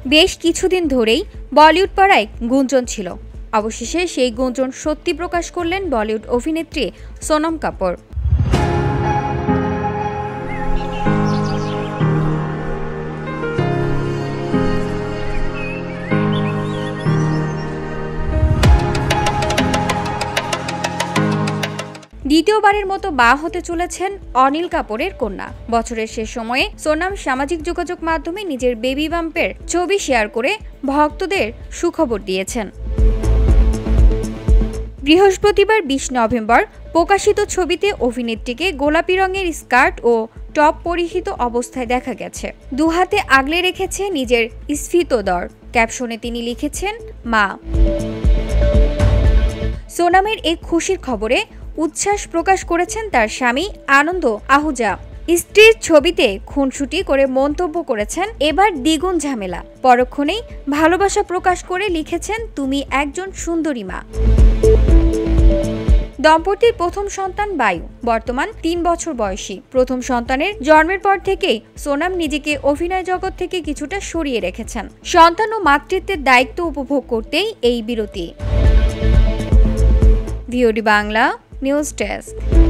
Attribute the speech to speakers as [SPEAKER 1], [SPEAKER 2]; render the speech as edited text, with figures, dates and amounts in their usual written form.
[SPEAKER 1] বেশ কিছুদিন ধরেই বলিউড পাড়ায় গুঞ্জন ছিল। অবশেষে সেই গুঞ্জন সত্যি প্রকাশ করলেন বলিউড অভিনেত্রী সোনম কাপুর। দ্বিতীয়বারের মতো মা হতে চলেছেন অনিল কাপুরের কন্যা। বছরের শেষ সময়ে সোনম সামাজিক যোগাযোগ মাধ্যমে নিজের বেবি বাম্পের ছবি শেয়ার করে ভক্তদের সুখবর দিয়েছেন। বৃহস্পতিবার ২০ নভেম্বর প্রকাশিত ছবিতে অভিনেত্রীকে গোলাপি রঙের স্কার্ট ও টপ পরিহিত অবস্থায় দেখা গেছে। দুহাতে আগলে রেখেছে নিজের স্ফীতদর। ক্যাপশনে তিনি লিখেছেন, মা। সোনমের এই খুশির খবরে উচ্ছ্বাস প্রকাশ করেছেন তার স্বামী আনন্দ আহুজা। স্ত্রীর ছবিতে খুনসুটি করে মন্তব্য করেছেন, এবার দ্বিগুণ ঝামেলা। পরক্ষণেই ভালোবাসা প্রকাশ করে লিখেছেন, তুমি একজন সুন্দরী মা। দম্পতির প্রথম সন্তান বায়ু, বর্তমান ৩ বছর বয়সী। প্রথম সন্তানের জন্মের পর থেকেই সোনম নিজেকে অভিনয় জগৎ থেকে কিছুটা সরিয়ে রেখেছেন। সন্তান ও মাতৃত্বের দায়িত্ব উপভোগ করতেই এই বিরতি। VOD Bangla news desk.